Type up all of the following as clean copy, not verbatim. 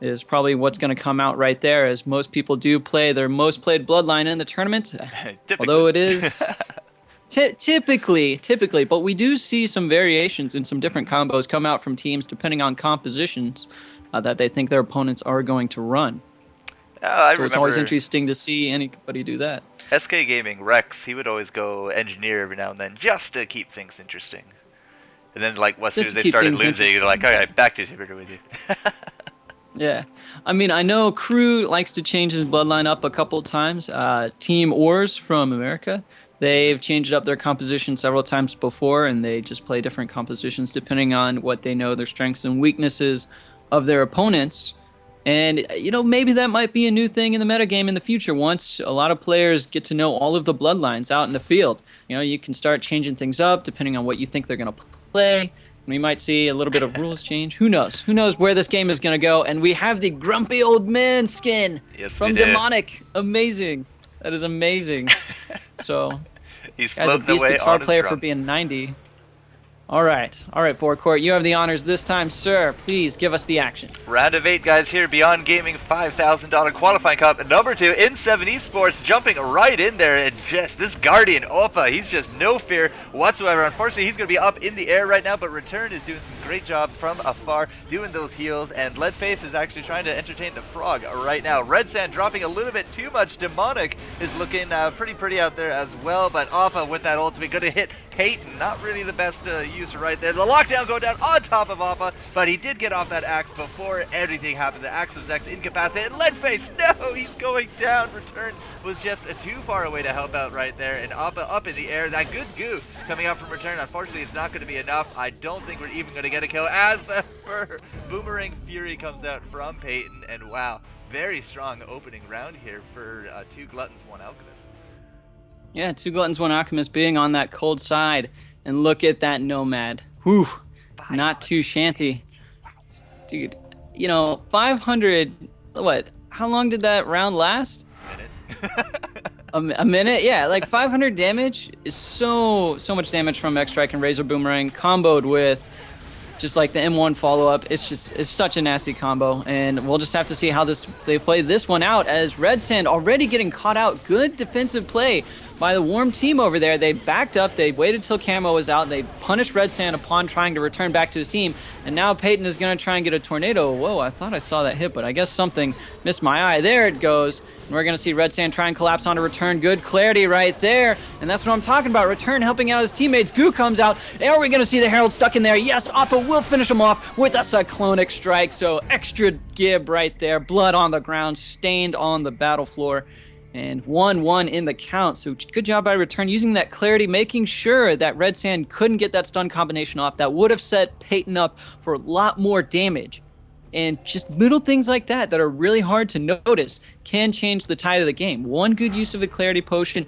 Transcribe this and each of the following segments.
is probably what's going to come out right there, as most people do play their most played Bloodline in the tournament. Although it is typically, but we do see some variations and some different combos come out from teams depending on compositions that they think their opponents are going to run. So it's always interesting to see anybody do that. SK Gaming, Rex, he would always go engineer every now and then just to keep things interesting. And then, like, as soon as they started losing, they're like, all right, back to inhibitor with you. Yeah. I mean, I know Crew likes to change his bloodline up a couple times. Team Oars from America, they've changed up their composition several times before, and they just play different compositions depending on what they know their strengths and weaknesses of their opponents. And, maybe that might be a new thing in the metagame in the future once a lot of players get to know all of the bloodlines out in the field. You can start changing things up depending on what you think they're going to play. We might see a little bit of rules change. Who knows? Who knows where this game is going to go? And we have the Grumpy Old Man skin from Demonic. Amazing. That is amazing. So, he's as a beast guitar player for being 90. All right, FourCourt, you have the honors this time, sir. Please give us the action. Round of 8, guys, here. BeyondGaming $5,000 qualifying cup. Number 2, in7 esports, jumping right in there. And just this Guardian Oppa, he's just no fear whatsoever. Unfortunately, he's going to be up in the air right now, but Return is doing some great job from afar, doing those heals. And Leadface is actually trying to entertain the Frog right now. Red Sand dropping a little bit too much. Demonic is looking pretty out there as well. But Oppa with that ultimate going to hit Peyton. Not really the best user right there. The lockdown going down on top of Oppa, but he did get off that axe before anything happened. The axe of Zex incapacitated. Leadface, no, he's going down. Return was just too far away to help out right there, and Oppa up in the air. That good goo coming out from Return. Unfortunately, it's not going to be enough. I don't think we're even going to get a kill as the Boomerang Fury comes out from Peyton, and wow, very strong opening round here for 2 Gluttons, 1 Alchemist. Yeah, 2 Gluttons, 1 Alchemist being on that cold side. And look at that Nomad. Whew, not too shanty. Dude, 500, what? How long did that round last? A minute. A minute? Yeah, like 500 damage is so much damage from X-Strike and Razor Boomerang comboed with just like the M1 follow-up. It's such a nasty combo, and we'll just have to see how they play this one out, as Red Sand already getting caught out. Good defensive play by the Warm team over there. They backed up, they waited till Camo was out, they punished Red Sand upon trying to return back to his team, and now Peyton is going to try and get a tornado. Whoa, I thought I saw that hit, but I guess something missed my eye. There it goes. And we're going to see Red Sand try and collapse onto Return. Good clarity right there. And that's what I'm talking about. Return helping out his teammates. Goo comes out. And are we going to see the Herald stuck in there? Yes, Oppa will finish him off with a Cyclonic Strike. So extra gib right there. Blood on the ground, stained on the battle floor. And 1-1 in the count. So good job by Return using that clarity, making sure that Red Sand couldn't get that stun combination off. That would have set Peyton up for a lot more damage. And just little things like that are really hard to notice can change the tide of the game. One good use of a clarity potion,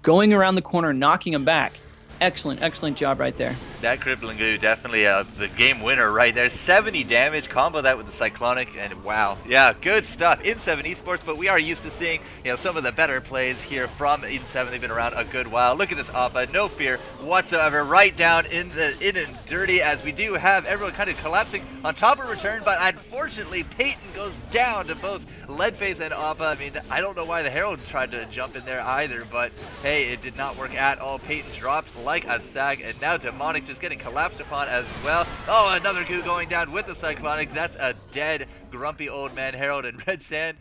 going around the corner, knocking him back. Excellent job right there. That crippling goo, definitely the game winner right there. 70 damage, combo that with the Cyclonic, and wow. Yeah, good stuff. in7 esports, but we are used to seeing some of the better plays here from in7. They've been around a good while. Look at this Oppa, no fear whatsoever, right down in and dirty, as we do have everyone kind of collapsing on top of Return, but unfortunately Peyton goes down to both Leadface and Oppa. I mean, I don't know why the Herald tried to jump in there either, but hey, it did not work at all. Peyton dropped like a sack, and now Demonic just getting collapsed upon as well. Oh, another goo going down with the Cyclonic. That's a dead Grumpy Old Man Herald, and Red Sand.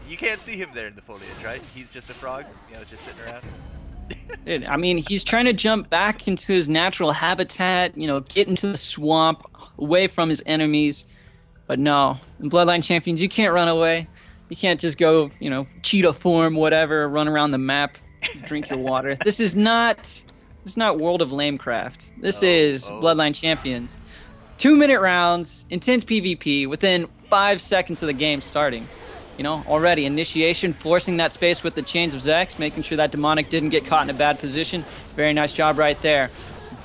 You can't see him there in the foliage, right? He's just a frog, just sitting around. Dude, I mean, he's trying to jump back into his natural habitat, get into the swamp, away from his enemies. But no, in Bloodline Champions, you can't run away. You can't just go, cheetah form, whatever, run around the map, drink your water. This is not World of Lamecraft. This is Bloodline Champions. 2-minute rounds, intense PvP within 5 seconds of the game starting. Already initiation, forcing that space with the Chains of Zex, making sure that Demonic didn't get caught in a bad position. Very nice job right there.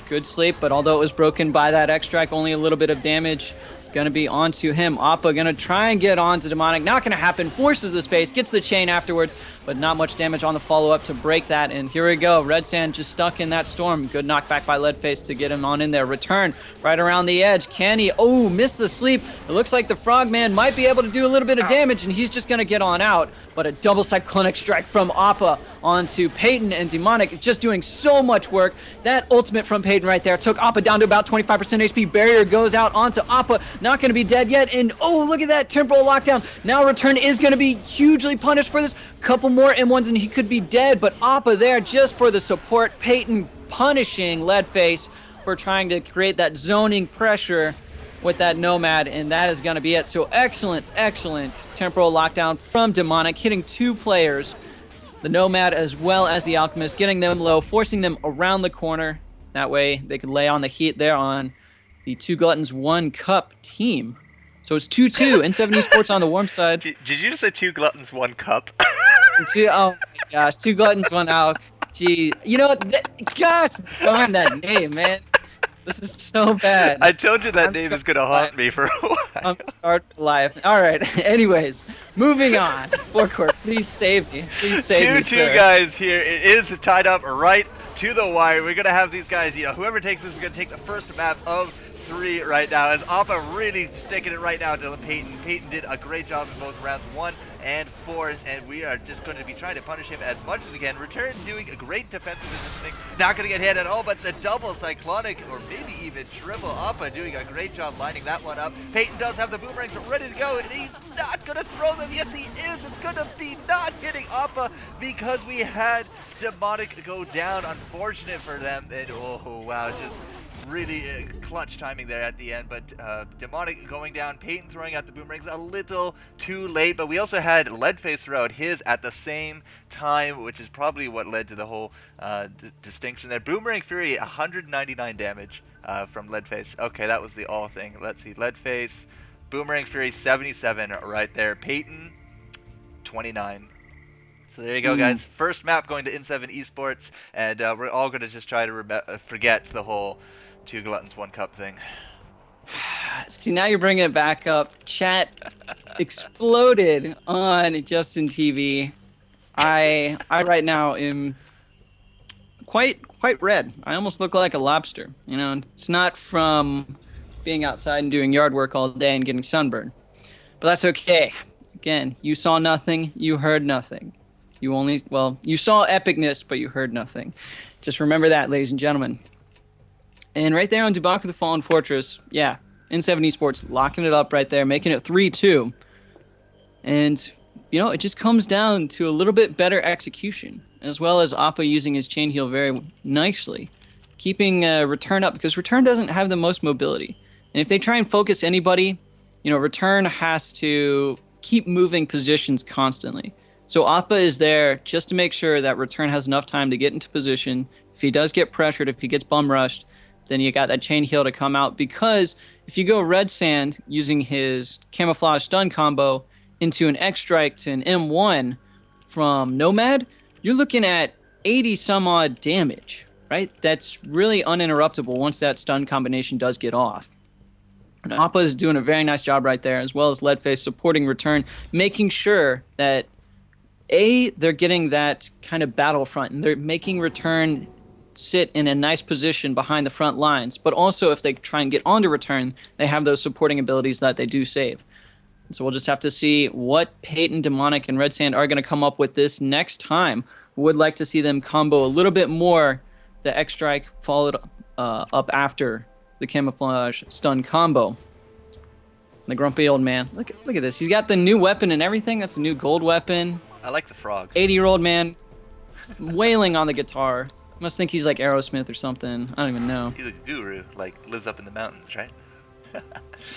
Good sleep, but although it was broken by that X-Strike, only a little bit of damage Gonna be onto him. Appa gonna try and get onto Demonic. Not gonna happen. Forces the space. Gets the chain afterwards, but not much damage on the follow-up to break that. And here we go. Red Sand just stuck in that storm. Good knockback by Leadface to get him on in there. Return right around the edge. Can he? Oh, missed the sleep. It looks like the Frogman might be able to do a little bit of damage, and he's just gonna get on out. But a double Cyclonic Strike from Appa onto Peyton, and Demonic just doing so much work. That ultimate from Peyton right there took Appa down to about 25% HP. Barrier goes out onto Appa. Not going to be dead yet. And oh, look at that temporal lockdown. Now Return is going to be hugely punished for this. Couple more M1s and he could be dead. But Appa there just for the support. Peyton punishing Leadface for trying to create that zoning pressure with that Nomad, and that is going to be it. So excellent temporal lockdown from Demonic, hitting 2 players, the Nomad as well as the Alchemist, getting them low, forcing them around the corner. That way they could lay on the heat there on the 2 Gluttons 1 Cup team. So it's 2-2, in7 esports on the warm side. Did you just say 2 Gluttons 1 Cup? Oh my gosh, 2 Gluttons 1 Alch. Gee, you know what? Gosh darn that name, man. This is so bad. I told you that name is going to haunt me for a while. I'm scarred for life. All right. Anyways, moving on. FourCourt, please save me. Please save me, sir. 2-2 guys here. It is tied up right to the wire. We're going to have these guys, whoever takes this is going to take the first map of 3 right now. As Appa really sticking it right now to Peyton. Peyton did a great job in both rounds 1 and 4, and we are just going to be trying to punish him as much as we can. Return doing a great defensive positioning. Not going to get hit at all, but the double Cyclonic, or maybe even triple. Appa doing a great job lining that one up. Peyton does have the boomerangs ready to go, and he's not going to throw them. Yes, he is. It's going to be not hitting Appa because we had Demonic go down. Unfortunate for them. And oh, wow, just really clutch timing there at the end, but Demonic going down, Peyton throwing out the boomerangs a little too late, but we also had Leadface throw out his at the same time, which is probably what led to the whole distinction there. Boomerang Fury, 199 damage from Leadface. Okay, that was the all thing. Let's see, Leadface, Boomerang Fury, 77 right there. Peyton, 29. So there you go, guys. First map going to in7 esports, and we're all going to just try to forget the whole 2 Gluttons 1 Cup thing. See, now you're bringing it back up. Chat exploded on Justin TV. I right now am quite red. I almost look like a lobster. You know, it's not from being outside and doing yard work all day and getting sunburned, but that's okay. Again, you saw nothing, you heard nothing. You saw epicness, but you heard nothing. Just remember that, ladies and gentlemen. And right there on Debauch of the Fallen Fortress, yeah, in7 esports locking it up right there, making it 3-2. And, it just comes down to a little bit better execution, as well as Appa using his chain heal very nicely, keeping Return up, because Return doesn't have the most mobility. And if they try and focus anybody, Return has to keep moving positions constantly. So Appa is there just to make sure that Return has enough time to get into position. If he does get pressured, if he gets bum rushed, then you got that chain heal to come out, because if you go Red Sand using his camouflage stun combo into an X strike to an M1 from Nomad, you're looking at 80 some odd damage, right? That's really uninterruptible once that stun combination does get off. And Appa is doing a very nice job right there, as well as Leadface supporting Return, making sure that they're getting that kind of battlefront, and they're making Return sit in a nice position behind the front lines, but also if they try and get onto Return, they have those supporting abilities that they do save. And so we'll just have to see what Peyton, Demonic, and Red Sand are going to come up with this next time. Would like to see them combo a little bit more the X Strike followed up after the camouflage stun combo. The grumpy old man. Look at this. He's got the new weapon and everything. That's a new gold weapon. I like the frogs. 80-year-old man wailing on the guitar. Must think he's like Aerosmith or something. I don't even know. He's a guru, lives up in the mountains, right?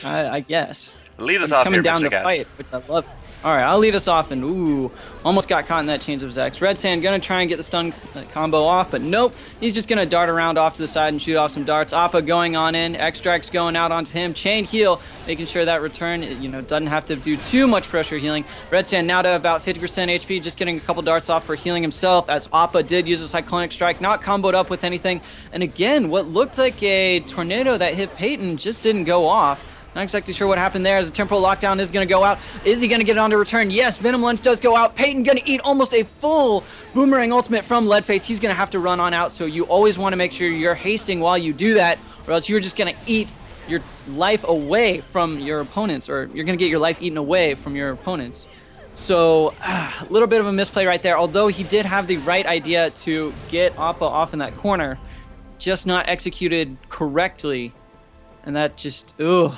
I guess. Lead us He's off coming here, down Mr. to Gas. fight, which I love. All right, I'll lead us off, and almost got caught in that Chains of Zex. Red Sand gonna try and get the stun combo off, but nope. He's just gonna dart around off to the side and shoot off some darts. Appa going on in, Extract's going out onto him. Chain heal, making sure that Return, doesn't have to do too much pressure healing. Red Sand now to about 50% HP, just getting a couple darts off for healing himself, as Appa did use a Cyclonic Strike, not comboed up with anything. And again, what looked like a tornado that hit Peyton just didn't go off. Not exactly sure what happened there as the temporal lockdown is going to go out. Is he going to get it on to return? Yes, Venom Lunge does go out. Peyton going to eat almost a full boomerang ultimate from Leadface. He's going to have to run on out, so you always want to make sure you're hasting while you do that, or else you're just going to eat your life away from your opponents, or you're going to get your life eaten away from your opponents. So a little bit of a misplay right there, although he did have the right idea to get Appa off in that corner, just not executed correctly, and that just, ugh.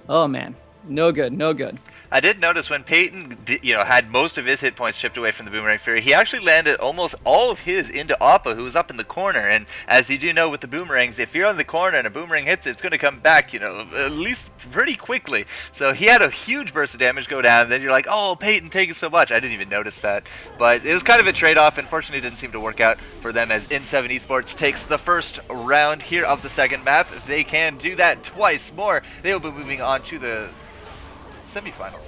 Oh man, no good, no good. I did notice when Peyton, had most of his hit points chipped away from the Boomerang Fury, he actually landed almost all of his into Appa, who was up in the corner. And as you do know with the boomerangs, if you're on the corner and a boomerang hits it, it's going to come back, at least pretty quickly. So he had a huge burst of damage go down, and then you're like, oh, Peyton taking so much. I didn't even notice that. But it was kind of a trade-off. Unfortunately, it didn't seem to work out for them as in7 esports takes the first round here of the second map. If they can do that twice more, they will be moving on to the semifinals.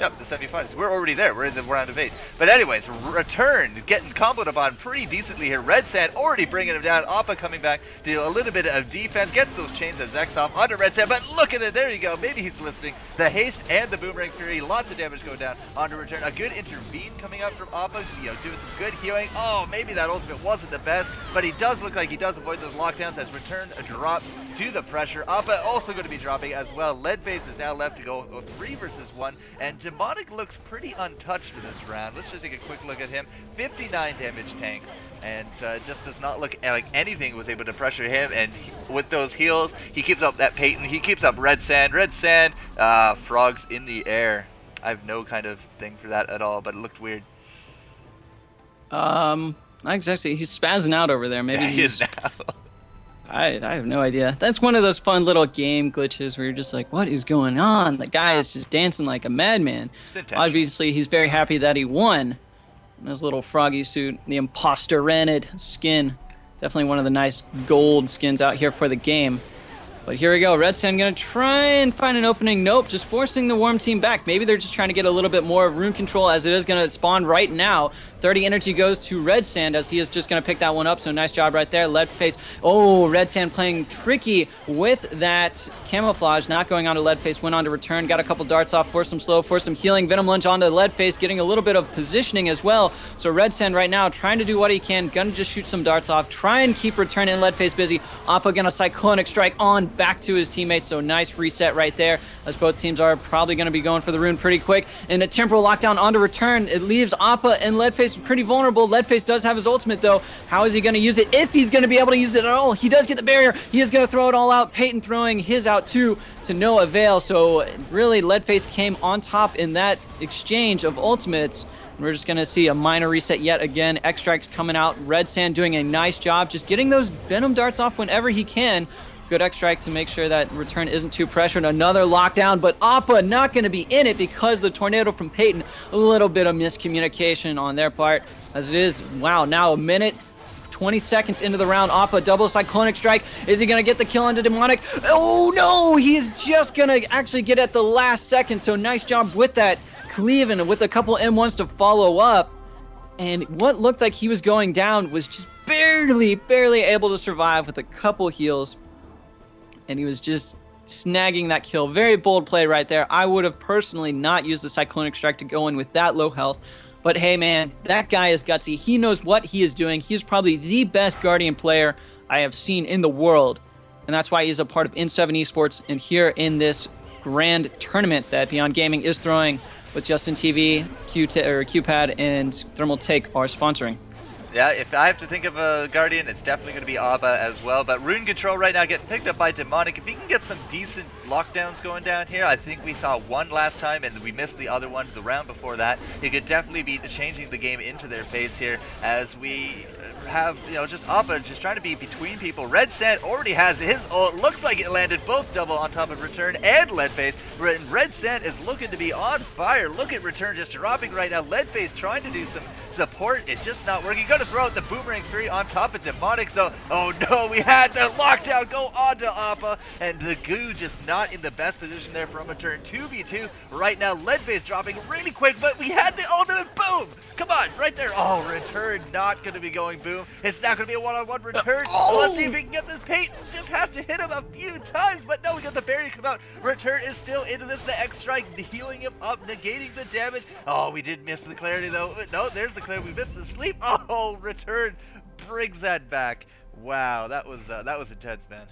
Yep, the semifinals. We're already there. We're in the round of 8. But anyways, return, getting comboed upon pretty decently here. Red Sand already bringing him down. Appa coming back to do a little bit of defense. Gets those chains of Zex off onto Red Sand. But look at it. There you go. Maybe he's listening. The haste and the Boomerang Fury. Lots of damage going down onto return. A good intervene coming up from Appa. Doing some good healing. Oh, maybe that ultimate wasn't the best. But he does look like he does avoid those lockdowns as return drops to the pressure. Appa also going to be dropping as well. Leadface is now left to go 3 versus 1. And Demonic looks pretty untouched in this round. Let's just take a quick look at him. 59 damage tank, and just does not look like anything was able to pressure him. And with those heals, he keeps up that Peyton. He keeps up Red Sand. Red Sand, frogs in the air. I have no kind of thing for that at all, but it looked weird. Not exactly. He's spazzing out over there. Maybe he is now. I have no idea. That's one of those fun little game glitches where you're just like, what is going on? The guy is just dancing like a madman. Obviously, he's very happy that he won in his little froggy suit. The Imposter Rented skin. Definitely one of the nice gold skins out here for the game. But here we go. Red Sand going to try and find an opening. Nope, just forcing the Worm team back. Maybe they're just trying to get a little bit more rune control as it is going to spawn right now. 30 energy goes to Red Sand as he is just going to pick that one up. So nice job right there. Leadface. Oh, Red Sand playing tricky with that camouflage. Not going on to Leadface. Went on to return. Got a couple darts off. Forced some slow. Forced some healing. Venom Lunge onto Leadface. Getting a little bit of positioning as well. So Red Sand right now trying to do what he can. Gonna just shoot some darts off. Try and keep return and Leadface busy. Appa gonna Cyclonic Strike on back to his teammates. So nice reset right there as both teams are probably going to be going for the rune pretty quick. And a temporal lockdown onto return. It leaves Appa and Leadface pretty vulnerable. Leadface does have his ultimate though. How is he going to use it? If he's going to be able to use it at all. He does get the barrier. He is going to throw it all out. Peyton throwing his out too to no avail. So really Leadface came on top in that exchange of ultimates. We're just going to see a minor reset yet again. X-Strike's coming out. Red Sand doing a nice job just getting those Venom darts off whenever he can. Good X-Strike to make sure that return isn't too pressured. Another lockdown, but Appa not going to be in it because the tornado from Peyton. A little bit of miscommunication on their part as it is, wow, now a minute, 20 seconds into the round. Appa double Cyclonic Strike. Is he going to get the kill onto Demonic? Oh no, he is just going to actually get at the last second. So nice job with that. Cleveland with a couple M1s to follow up. And what looked like he was going down was just barely able to survive with a couple heals. And he was just snagging that kill. Very bold play right there. I would have personally not used the Cyclonic Strike to go in with that low health. But hey, man, that guy is gutsy. He knows what he is doing. He's probably the best Guardian player I have seen in the world. And that's why he's a part of in7 esports and here in this grand tournament that BeyondGaming is throwing with Justin TV, QPad, and Thermal Take are sponsoring. Yeah, if I have to think of a Guardian, it's definitely going to be Appa as well. But Rune Control right now getting picked up by Demonic. If he can get some decent lockdowns going down here, I think we saw one last time and we missed the other one the round before that. He could definitely be changing the game into their phase here as we have, just Appa just trying to be between people. Red Sand already has his ult. Looks like it landed both double on top of Return and Leadface. Red Sand is looking to be on fire. Look at Return just dropping right now. Leadface trying to do some support is just not working. Gonna throw out the Boomerang 3 on top of Demonic, so oh no, we had the lockdown go on to Appa, and the Goo just not in the best position there from a turn. 2v2 right now, Leadface dropping really quick, but we had the ultimate boom! Come on, right there. Oh, return not gonna be going boom. It's not gonna be a one-on-one return. Let's see if we can get this Peyton. Just has to hit him a few times, but no, we got the barrier come out. Return is still into this, the X strike, healing him up, negating the damage. Oh, we did miss the clarity though. No, there's the clarity. We missed the sleep. Oh, return brings that back. Wow, that was intense, man.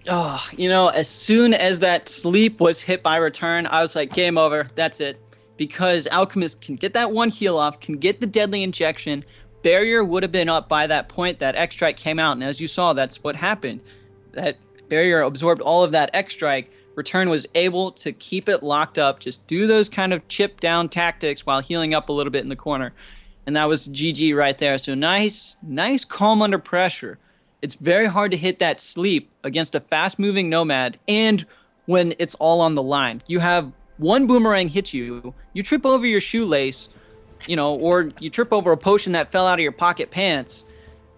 Oh, you know, as soon as that sleep was hit by return, I was like, game over. That's it. Because Alchemist can get that one heal off, can get the deadly injection. Barrier would have been up by that point that X strike came out, and as you saw, that's what happened. That barrier absorbed all of that X strike. Return was able to keep it locked up, just do those kind of chip down tactics while healing up a little bit in the corner. And that was GG right there. So nice calm under pressure. It's very hard to hit that sleep against a fast-moving Nomad, and when it's all on the line. You have one Boomerang hit you, you trip over your shoelace, you know, or you trip over a potion that fell out of your pocket pants,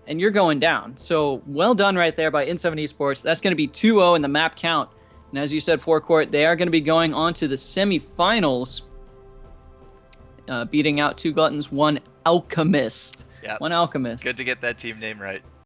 and you're going down. So well done right there by in7 esports. That's going to be 2-0 in the map count. And as you said, FourCourt, they are going to be going on to the semifinals, beating out 2 Gluttons, 1 Alchemist. Yeah. 1 Alchemist. Good to get that team name right.